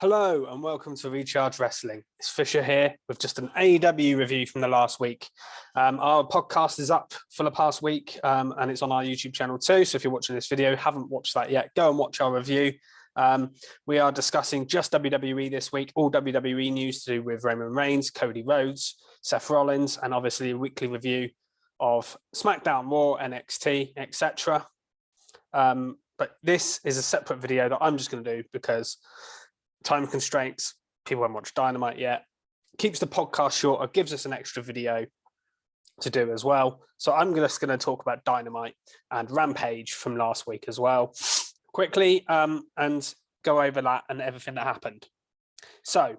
Hello and welcome to Recharge Wrestling. It's Fisher here with just an AEW review from the last week. Our podcast is up for the past week and it's on our YouTube channel too. So if you're watching this video, haven't watched that yet, go and watch our review. We are discussing just WWE this week, all WWE news to do with Roman Reigns, Cody Rhodes, Seth Rollins, and obviously a weekly review of SmackDown, Raw, NXT, etc. But this is a separate video that I'm just going to do because time constraints, people haven't watched Dynamite yet, keeps the podcast shorter, gives us an extra video to do as well. So I'm just going to talk about Dynamite and Rampage from last week as well quickly and go over that and everything that happened. So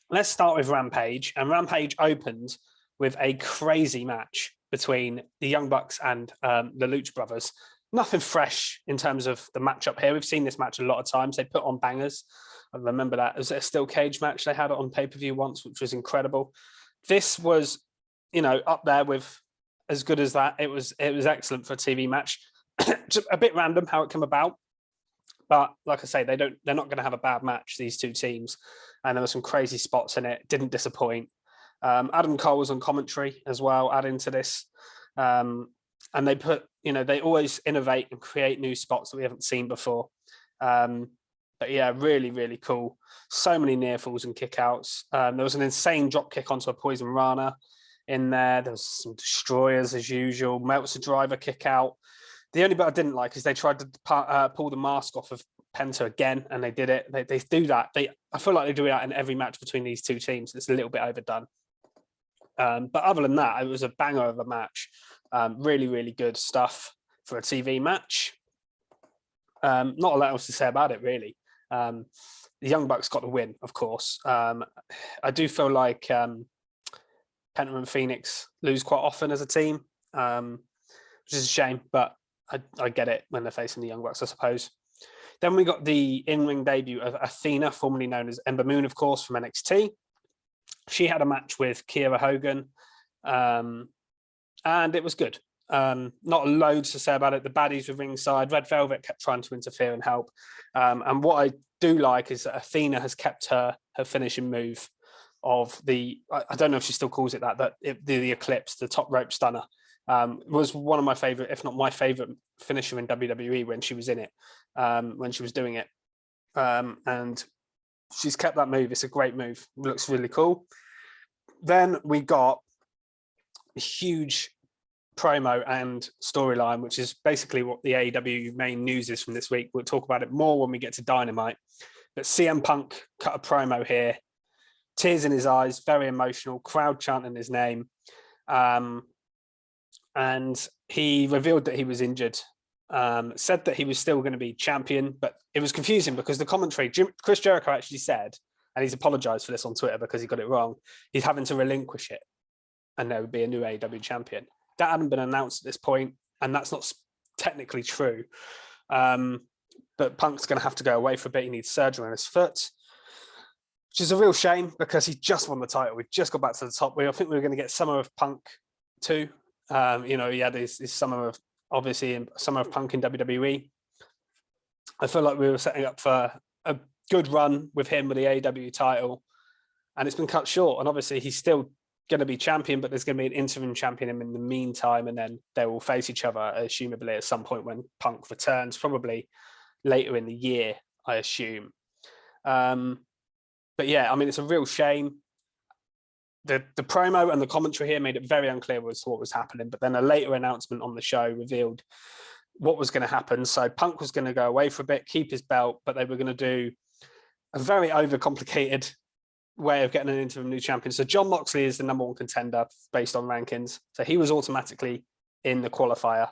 let's start with Rampage. And Rampage opened with a crazy match between the Young Bucks and the Lucha Brothers. Nothing fresh in terms of the matchup here. We've seen this match a lot of times. They put on bangers. I remember that. It was a steel cage match. They had it on pay-per-view once, which was incredible. This was, up there with as good as that. It was excellent for a TV match. Just a bit random how it came about. But like I say, they're not going to have a bad match, these two teams. And there were some crazy spots in it. Didn't disappoint. Adam Cole was on commentary as well, adding to this. And they put, they always innovate and create new spots that we haven't seen before. But yeah, really, really cool. So many near falls and kickouts. There was an insane drop kick onto a Poison Rana in there. There was some destroyers as usual. Meltzer driver kick out. The only bit I didn't like is they tried to pull the mask off of Penta again, and they did it. They do that. I feel like they do that in every match between these two teams. It's a little bit overdone. But other than that, it was a banger of a match. Really, really good stuff for a TV match. Not a lot else to say about it, really. The Young Bucks got the win, of course. I do feel like Penta and Phoenix lose quite often as a team, which is a shame, but I get it when they're facing the Young Bucks, I suppose. Then we got the in-ring debut of Athena, formerly known as Ember Moon, of course, from NXT. She had a match with Kiera Hogan, and it was good. Not loads to say about it. The baddies were ringside. Red Velvet kept trying to interfere and help. And what I do like is that Athena has kept her finishing move of I don't know if she still calls it that, but the Eclipse, the top rope stunner, was one of my favorite, if not my favorite finisher in WWE when she was in it, when she was doing it. And she's kept that move. It's a great move. It looks really cool. Then we got a huge promo and storyline, which is basically what the AEW main news is from this week. We'll talk about it more when we get to Dynamite. But CM Punk cut a promo here, tears in his eyes, very emotional, crowd chanting his name. And he revealed that he was injured, said that he was still going to be champion, but it was confusing because the commentary, Chris Jericho actually said, and he's apologized for this on Twitter because he got it wrong, he's having to relinquish it and there would be a new AEW champion. That hadn't been announced at this point, and that's not technically true. But Punk's going to have to go away for a bit. He needs surgery on his foot, which is a real shame because he just won the title. We just got back to the top. I think we were going to get Summer of Punk too. He had his Summer of Punk in WWE. I feel like we were setting up for a good run with him with the AEW title, and it's been cut short. And obviously, he's still going to be champion, but there's going to be an interim champion in the meantime, and then they will face each other, assumably at some point when Punk returns, probably later in the year, I assume. But yeah, I mean, it's a real shame. The promo and the commentary here made it very unclear as to what was happening, but then a later announcement on the show revealed what was going to happen. So Punk was going to go away for a bit, keep his belt, but they were going to do a very overcomplicated way of getting an interim new champion. So Jon Moxley is the number one contender based on rankings. So he was automatically in the qualifier.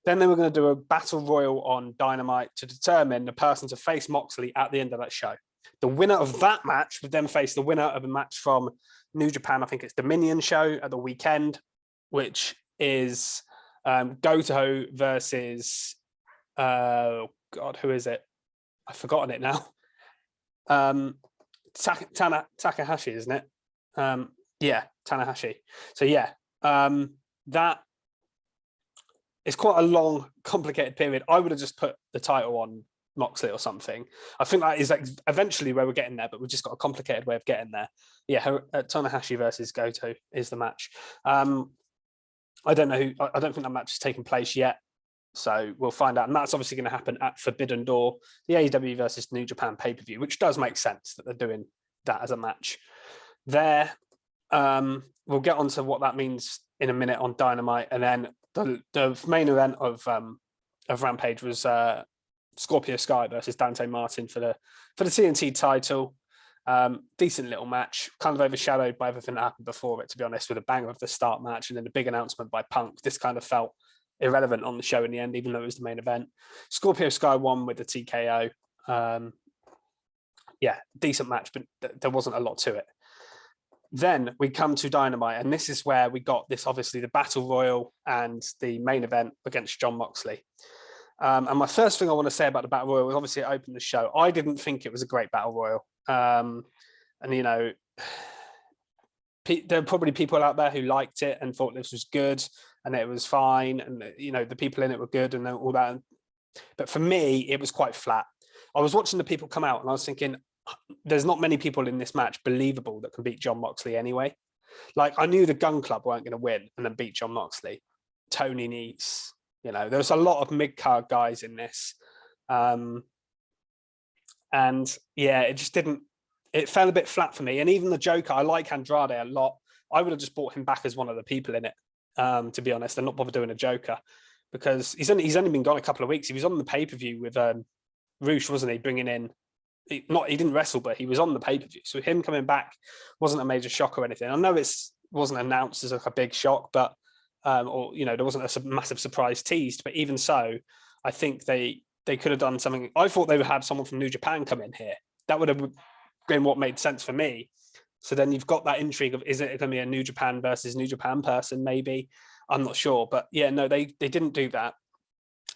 Then they were going to do a battle royal on Dynamite to determine the person to face Moxley at the end of that show. The winner of that match would then face the winner of a match from New Japan. I think it's Dominion show at the weekend, which is Goto versus, who is it? I've forgotten it now. Takahashi, isn't it? Yeah, Tanahashi. So yeah, that is quite a long, complicated period. I would have just put the title on Moxley or something. I think that is like eventually where we're getting there, but we've just got a complicated way of getting there. Yeah, Tanahashi versus Goto is the match. I don't know. I don't think that match has taken place yet. So we'll find out. And that's obviously going to happen at Forbidden Door, the AEW versus New Japan pay-per-view, which does make sense that they're doing that as a match. There, we'll get onto what that means in a minute on Dynamite. And then the main event of Rampage was Scorpio Sky versus Dante Martin for the TNT title. Decent little match, kind of overshadowed by everything that happened before it, to be honest, with a bang of the start match and then a big announcement by Punk. This kind of felt irrelevant on the show in the end, even though it was the main event. Scorpio Sky won with the TKO. Decent match, but there wasn't a lot to it. Then we come to Dynamite, and this is where we got this, obviously, the Battle Royal and the main event against Jon Moxley. And my first thing I want to say about the Battle Royal was obviously it opened the show. I didn't think it was a great Battle Royal. And, you know, there are probably people out there who liked it and thought this was good and it was fine. And, you know, the people in it were good and all that. But for me, it was quite flat. I was watching the people come out and I was thinking, there's not many people in this match believable that can beat Jon Moxley anyway. Like, I knew the Gun Club weren't going to win and then beat Jon Moxley. Tony Nese, you know, there was a lot of mid-card guys in this. And yeah, it just didn't, it fell a bit flat for me. And even the Joker, I like Andrade a lot. I would have just brought him back as one of the people in it, to be honest, and not bother doing a Joker, because he's only been gone a couple of weeks. He was on the pay-per-view with Roosh, wasn't he, bringing in, he didn't wrestle, but he was on the pay-per-view. So him coming back wasn't a major shock or anything. I know it wasn't announced as like a big shock, but, or, you know, there wasn't a massive surprise teased, but even so, I think they could have done something. I thought they would have someone from New Japan come in here. That would have been what made sense for me. So then you've got that intrigue of, is it going to be a New Japan versus New Japan person? Maybe. I'm not sure. But yeah, no, they didn't do that.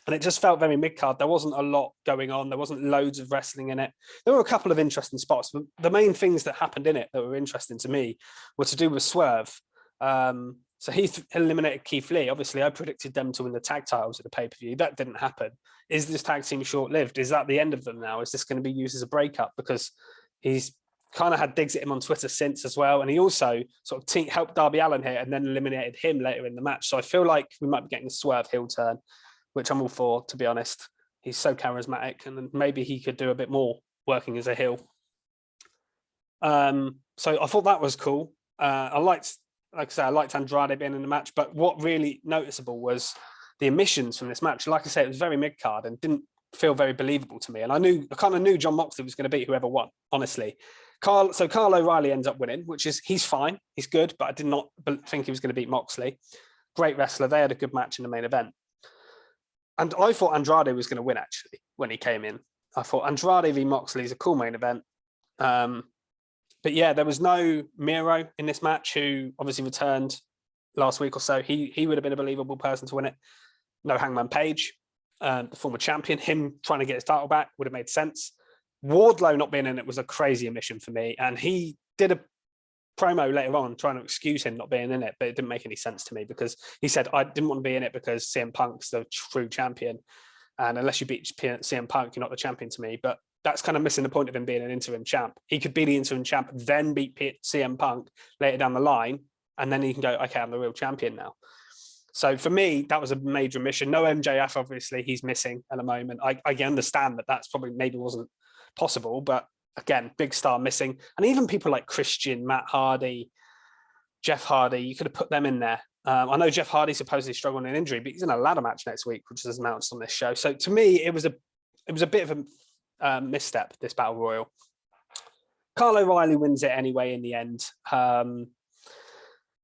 And it just felt very mid-card. There wasn't a lot going on. There wasn't loads of wrestling in it. There were a couple of interesting spots. But the main things that happened in it that were interesting to me were to do with Swerve. So he eliminated Keith Lee. Obviously, I predicted them to win the tag titles at the pay-per-view. That didn't happen. Is this tag team short-lived? Is that the end of them now? Is this going to be used as a breakup? Because he's kind of had digs at him on Twitter since as well. And he also sort of helped Darby Allin here and then eliminated him later in the match. So I feel like we might be getting a Swerve heel turn, which I'm all for, to be honest. He's so charismatic, and maybe he could do a bit more working as a heel. So I thought that was cool. I liked Andrade being in the match, but what really noticeable was the omissions from this match. Like I said, it was very mid-card and didn't feel very believable to me. And I kind of knew Jon Moxley was going to beat whoever won, honestly. Kyle O'Reilly ends up winning, he's fine, he's good, but I did not think he was going to beat Moxley. Great wrestler. They had a good match in the main event. And I thought Andrade was going to win, actually, when he came in. I thought Andrade v Moxley is a cool main event. But yeah, there was no Miro in this match, who obviously returned last week or so. He would have been a believable person to win it. No Hangman Page, the former champion. Him trying to get his title back would have made sense. Wardlow not being in it was a crazy omission for me. And he did a promo later on trying to excuse him not being in it, but it didn't make any sense to me, because he said, I didn't want to be in it because CM Punk's the true champion. And unless you beat CM Punk, you're not the champion to me. But that's kind of missing the point of him being an interim champ. He could be the interim champ, then beat CM Punk later down the line, and then he can go, okay, I'm the real champion now. So for me, that was a major mission. No MJF, obviously, he's missing at the moment. I understand that that's probably maybe wasn't possible, but again, big star missing. And even people like Christian, Matt Hardy, Jeff Hardy, you could have put them in there. I know Jeff Hardy supposedly struggled with an injury, but he's in a ladder match next week, which is announced on this show. So to me, it was a bit of a misstep, this Battle Royal. Kyle O'Reilly wins it anyway in the end. The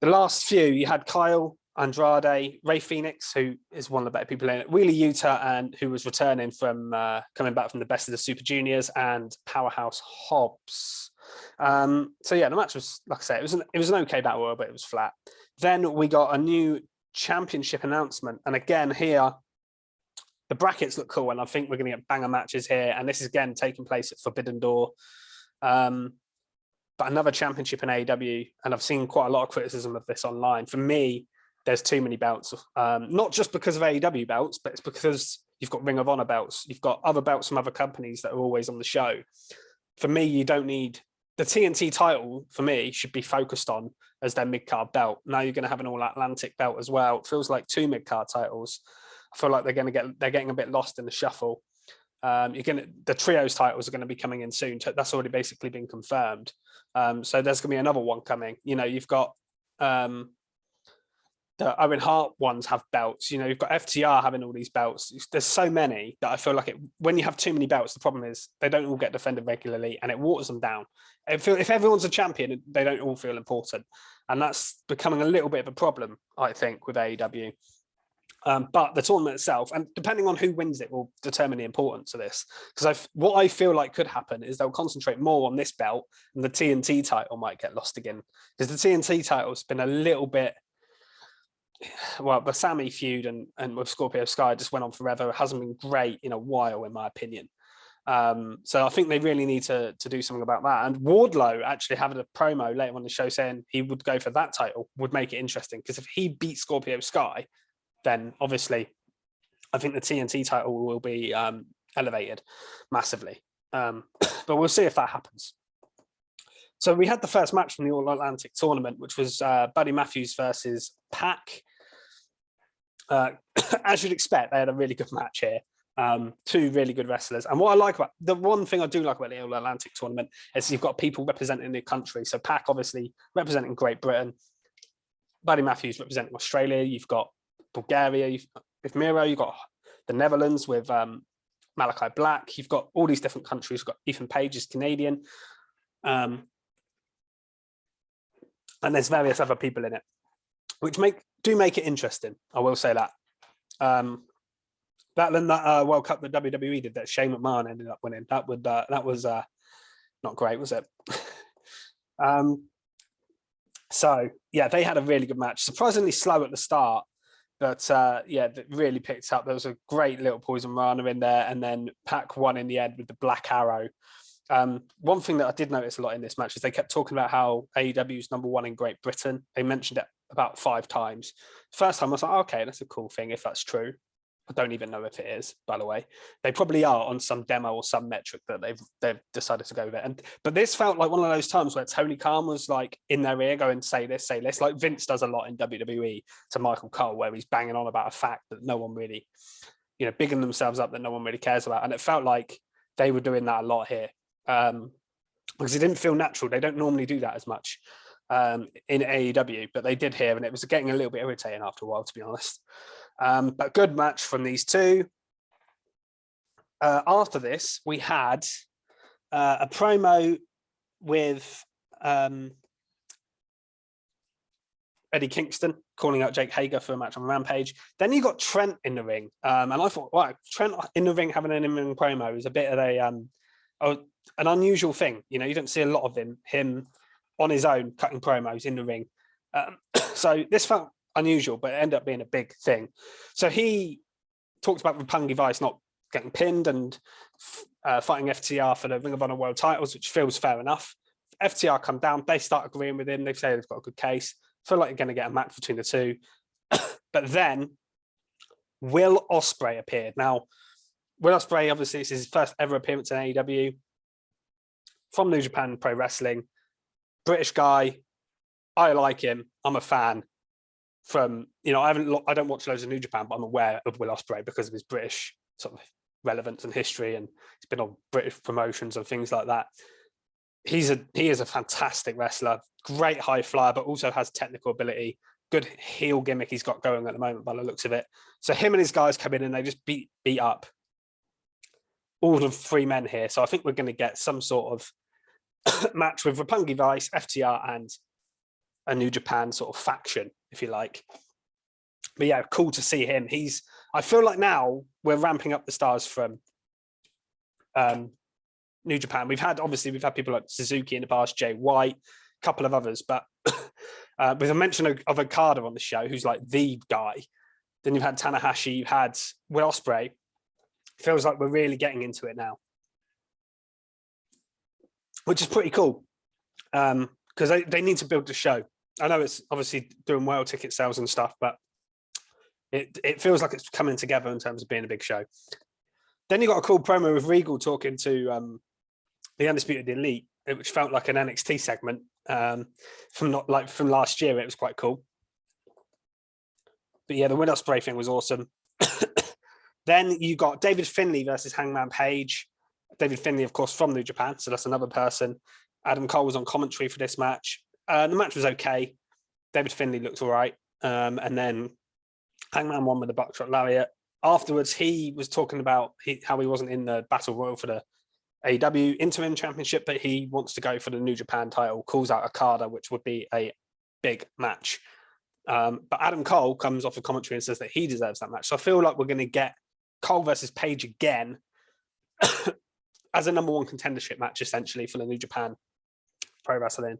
last few, you had Kyle, Andrade, Ray Phoenix, who is one of the better people in it, Wheeler Yuta, and who was returning from coming back from the Best of the Super Juniors, and Powerhouse Hobbs. So yeah, the match was, like I said, it was an okay Battle Royal, but it was flat. Then we got a new championship announcement, and again here, the brackets look cool, and I think we're going to get banger matches here. And this is again taking place at Forbidden Door. But another championship in AEW, and I've seen quite a lot of criticism of this online. For me, there's too many belts. Not just because of AEW belts, but it's because You've got Ring of Honor belts. You've got other belts from other companies that are always on the show. For me, you don't need the TNT title. For me, should be focused on as their mid-card belt. Now you're going to have an all-Atlantic belt as well. It feels like 2 mid-card titles. I feel like they're getting a bit lost in the shuffle. The trios titles are going to be coming in soon. That's already basically been confirmed. So there's going to be another one coming. You've got the Owen Hart ones have belts. You've got FTR having all these belts. There's so many that I feel like when you have too many belts, the problem is they don't all get defended regularly and it waters them down. If everyone's a champion, they don't all feel important. And that's becoming a little bit of a problem, I think, with AEW. But the tournament itself, and depending on who wins it, will determine the importance of this. Because what I feel like could happen is they'll concentrate more on this belt, and the TNT title might get lost again. Because the TNT title's been a little bit, well, the Sammy feud and with Scorpio Sky just went on forever. It hasn't been great in a while, in my opinion. So I think they really need to do something about that. And Wardlow actually having a promo later on the show saying he would go for that title would make it interesting. Because if he beats Scorpio Sky, then obviously I think the TNT title will be elevated massively. But we'll see if that happens. So we had the first match from the All-Atlantic tournament, which was Buddy Matthews versus Pac. As you'd expect, they had a really good match here. 2 really good wrestlers. And what I like about the one thing I do like about the All-Atlantic tournament is you've got people representing their country. So Pac obviously representing Great Britain, Buddy Matthews representing Australia. You've got Bulgaria with Miro. You've got the Netherlands with Malachi Black. You've got all these different countries. You've got Ethan Page is Canadian. And there's various other people in it, which make it interesting. I will say that. That World Cup that WWE did that Shane McMahon ended up winning. That was not great, was it? So yeah, they had a really good match. Surprisingly slow at the start, but it really picked up. There was a great little Poison Rana in there, and then Pac won in the end with the Black Arrow. One thing that I did notice a lot in this match is they kept talking about how AEW is number 1 in Great Britain. They mentioned it about 5 times. First time I was like, okay, that's a cool thing if that's true. I don't even know if it is, by the way. They probably are on some demo or some metric that they've decided to go with. But this felt like one of those times where Tony Khan was like in their ear going, say this, like Vince does a lot in WWE to Michael Cole, where he's banging on about a fact that no one really, bigging themselves up that no one really cares about. And it felt like they were doing that a lot here. Because it didn't feel natural. They don't normally do that as much in AEW, but they did here, and it was getting a little bit irritating after a while, to be honest. But good match from these 2. After this, we had a promo with Eddie Kingston calling out Jake Hager for a match on Rampage. Then you got Trent in the ring, and I thought, wow, Trent in the ring having an in-ring promo is a bit of an unusual thing. You don't see a lot of him on his own cutting promos in the ring. So this felt unusual, but it ended up being a big thing. So he talked about Roppongi Vice not getting pinned and fighting FTR for the Ring of Honor World titles, which feels fair enough. FTR come down, they start agreeing with him. They say they've got a good case. Feel like you're going to get a match between the 2. But then Will Ospreay appeared. Now, Will Ospreay, obviously, this is his first ever appearance in AEW from New Japan Pro Wrestling. British guy. I like him. I'm a fan. I don't watch loads of New Japan, but I'm aware of Will Ospreay because of his British sort of relevance and history, and he's been on British promotions and things like that. He is a fantastic wrestler, great high flyer, but also has technical ability. Good heel gimmick he's got going at the moment by the looks of it. So him and his guys come in and they just beat up all of 3 men here. So I think we're going to get some sort of match with Roppongi Vice, FTR, and a New Japan sort of faction, if you like. But yeah, cool to see him. I feel like now we're ramping up the stars from New Japan. We've had people like Suzuki in the past, Jay White, a couple of others, but with a mention of Okada on the show, who's like the guy. Then you've had Tanahashi, you've had Will Ospreay. Feels like we're really getting into it now, which is pretty cool because they need to build the show. I know it's obviously doing well, ticket sales and stuff, but it feels like it's coming together in terms of being a big show. Then you got a cool promo with Regal talking to the Undisputed Elite, which felt like an NXT segment from last year. It was quite cool. But yeah, the Will Ospreay thing was awesome. Then you got David Finlay versus Hangman Page. David Finlay, of course, from New Japan, so that's another person. Adam Cole was on commentary for this match. The match was okay. David Finlay looked all right. And then Hangman won with the buckshot lariat. Afterwards, he was talking about how he wasn't in the Battle Royal for the AEW Interim Championship, but he wants to go for the New Japan title, calls out Okada, which would be a big match. But Adam Cole comes off the commentary and says that he deserves that match. So I feel like we're going to get Cole versus Page again as a number one contendership match, essentially, for the New Japan Pro Wrestling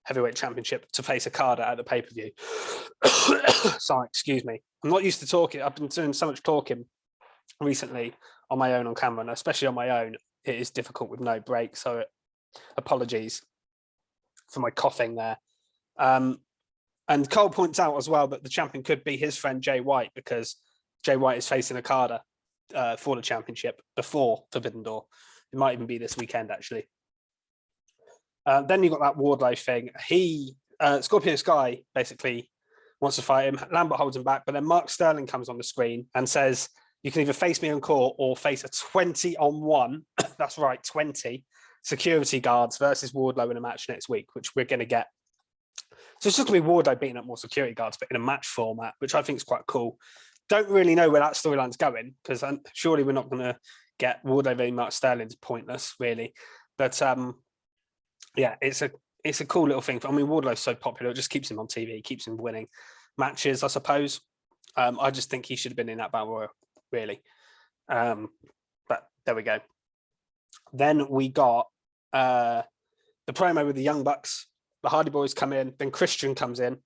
Heavyweight Championship to face Okada at the pay-per-view. Sorry, excuse me. I'm not used to talking. I've been doing so much talking recently on my own on camera, and especially on my own, it is difficult with no break. So apologies for my coughing there. And Cole points out as well that the champion could be his friend Jay White, because Jay White is facing Okada for the championship before Forbidden Door. It might even be this weekend, actually. Then you got that Wardlow thing. Scorpio Sky basically wants to fight him. Lambert holds him back, but then Mark Sterling comes on the screen and says, you can either face me on court or face a 20-on-1. That's right, 20 security guards versus Wardlow in a match next week, which we're going to get. So it's just going to be Wardlow beating up more security guards, but in a match format, which I think is quite cool. Don't really know where that storyline's going, because surely we're not going to get Wardlow v Mark Sterling's pointless, really. But yeah, it's a cool little thing. I mean, Wardlow's so popular, it just keeps him on TV, keeps him winning matches, I suppose. I just think he should have been in that Battle Royal, really. But there we go. Then we got the promo with the Young Bucks. The Hardy Boys come in, then Christian comes in.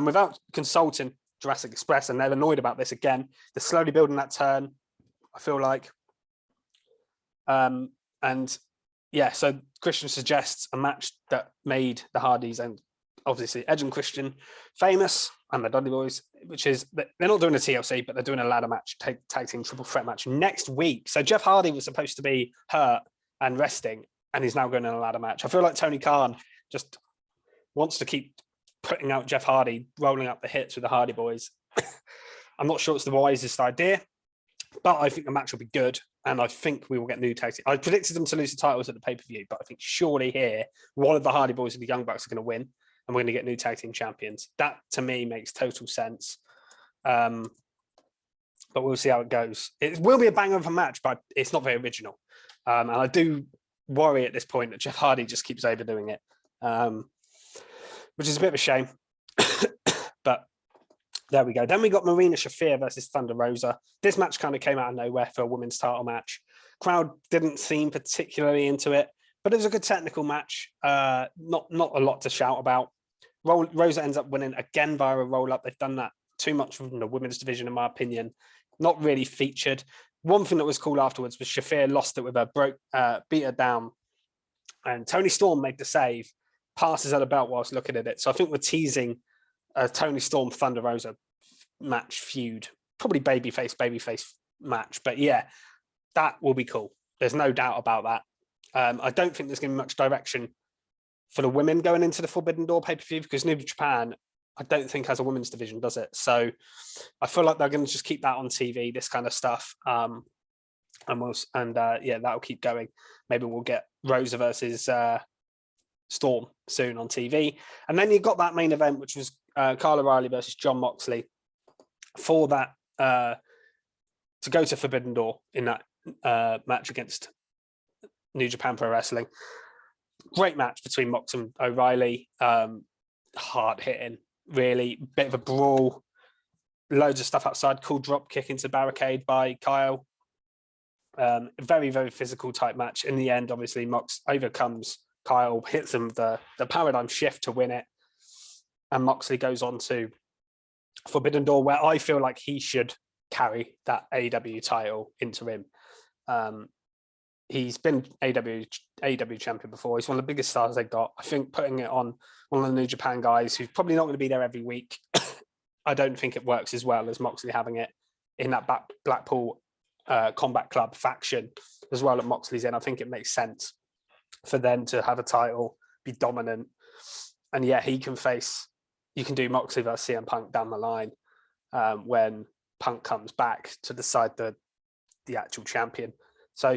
Without consulting Jurassic Express, and they're annoyed about this again. They're slowly building that turn, I feel like. And yeah, so Christian suggests a match that made the Hardys and obviously Edge and Christian famous, and the Dudley Boys, which is, they're not doing a TLC, but they're doing a ladder match, tag team triple threat match next week. So Jeff Hardy was supposed to be hurt and resting, and he's now going in a ladder match. I feel like Tony Khan just wants to keep putting out Jeff Hardy, rolling up the hits with the Hardy Boys. I'm not sure it's the wisest idea, but I think the match will be good, and I think we will get new tag team. I predicted them to lose the titles at the pay-per-view, but I think surely here, one of the Hardy Boys and the Young Bucks are going to win, and we're going to get new tag team champions. That, to me, makes total sense. But we'll see how it goes. It will be a banger of a match, but it's not very original. And I do worry at this point that Jeff Hardy just keeps overdoing it, which is a bit of a shame. But there we go. Then we got Marina Shafir versus Thunder Rosa. This match kind of came out of nowhere for a women's title match. Crowd didn't seem particularly into it, but it was a good technical match. Not a lot to shout about. Rosa ends up winning again via a roll-up. They've done that too much from the women's division, in my opinion. Not really featured. One thing that was cool afterwards was Shafir lost it with her, beat her down, and Tony Storm made the save, passes her the belt whilst looking at it. So I think we're teasing a Tony Storm Thunder Rosa match feud, probably babyface match. But yeah, that will be cool. There's no doubt about that. I don't think there's going to be much direction for the women going into the Forbidden Door pay-per-view, because New Japan, I don't think, has a women's division, does it? So I feel like they're going to just keep that on TV, this kind of stuff. Yeah, that'll keep going. Maybe we'll get Rosa versus Storm soon on TV. And then you got that main event, which was Kyle O'Reilly versus John Moxley for that to go to Forbidden Door in that match against New Japan Pro Wrestling. Great match between Mox and O'Reilly. Hard hitting, really. Bit of a brawl. Loads of stuff outside. Cool drop kick into barricade by Kyle. Very, very physical type match. In the end, obviously, Mox overcomes Kyle, hits him the paradigm shift to win it. And Moxley goes on to Forbidden Door, where I feel like he should carry that AEW title interim. He's been AEW champion before. He's one of the biggest stars they've got. I think putting it on one of the New Japan guys who's probably not going to be there every week, I don't think it works as well as Moxley having it in that Blackpool Combat Club faction as well that Moxley's in. I think it makes sense for them to have a title, be dominant, and yeah, you can do Moxley versus CM Punk down the line when Punk comes back to decide the actual champion. So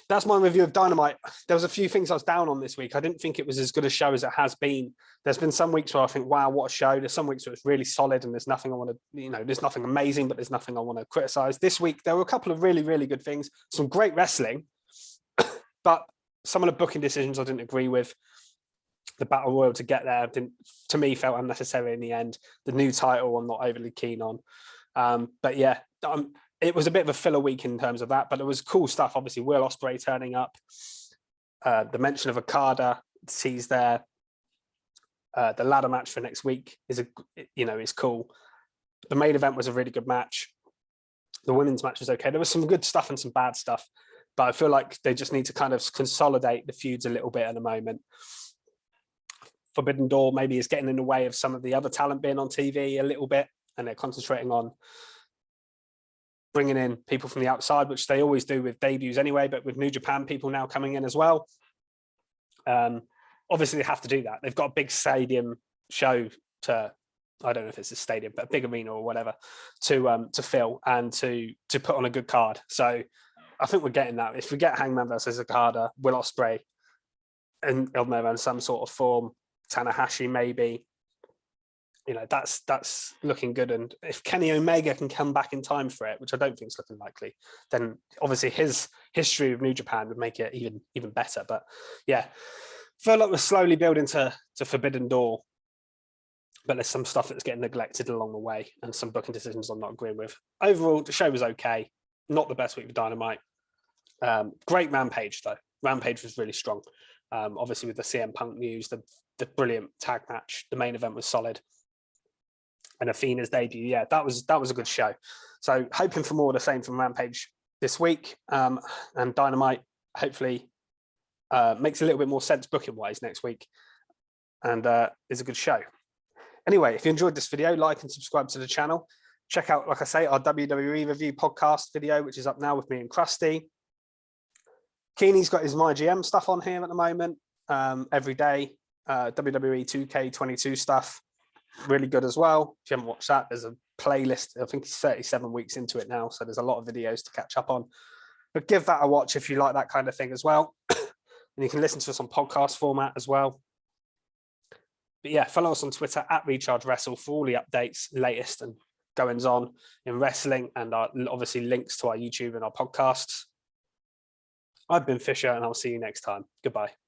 that's my review of Dynamite. There was a few things I was down on this week. I didn't think it was as good a show as it has been. There's been some weeks where I think, wow, what a show. There's some weeks where it's really solid and there's nothing I want to, there's nothing amazing, but there's nothing I want to criticize. This week, there were a couple of really, really good things. Some great wrestling, but some of the booking decisions I didn't agree with. The Battle Royal to get there, to me, felt unnecessary in the end. The new title, I'm not overly keen on. But yeah, it was a bit of a filler week in terms of that, but it was cool stuff. Obviously, Will Ospreay turning up, the mention of Okada, he's there. The ladder match for next week is cool. The main event was a really good match. The women's match was okay. There was some good stuff and some bad stuff, but I feel like they just need to kind of consolidate the feuds a little bit at the moment. Forbidden Door maybe is getting in the way of some of the other talent being on TV a little bit, and they're concentrating on bringing in people from the outside, which they always do with debuts anyway, but with New Japan people now coming in as well. Obviously, they have to do that. They've got a big stadium show to, I don't know if it's a stadium, but a big arena or whatever, to fill and to put on a good card. So I think we're getting that. If we get Hangman versus Okada, Will Ospreay, and in some sort of form, Tanahashi maybe, that's looking good. And if Kenny Omega can come back in time for it, which I don't think is looking likely, then obviously his history of New Japan would make it even better. But yeah, feel like we're slowly building to Forbidden Door, but there's some stuff that's getting neglected along the way and some booking decisions I'm not agreeing with. Overall, the show was okay. Not the best week of Dynamite. Great Rampage though. Rampage was really strong. Obviously with the CM Punk news, the brilliant tag match, the main event was solid. And Athena's debut, yeah, that was a good show. So hoping for more of the same from Rampage this week, and Dynamite hopefully makes a little bit more sense booking wise next week, and is a good show. Anyway, if you enjoyed this video, like and subscribe to the channel. Check out, like I say, our WWE review podcast video, which is up now with me and Krusty. Keeney's got his MyGM stuff on here at the moment, every day. WWE 2K22 stuff, really good as well. If you haven't watched that, there's a playlist. I think he's 37 weeks into it now, so there's a lot of videos to catch up on. But give that a watch if you like that kind of thing as well. And you can listen to us on podcast format as well. But yeah, follow us on Twitter @RechargeWrestle for all the updates, latest and goings on in wrestling, and obviously links to our YouTube and our podcasts. I've been Fisher, and I'll see you next time. Goodbye.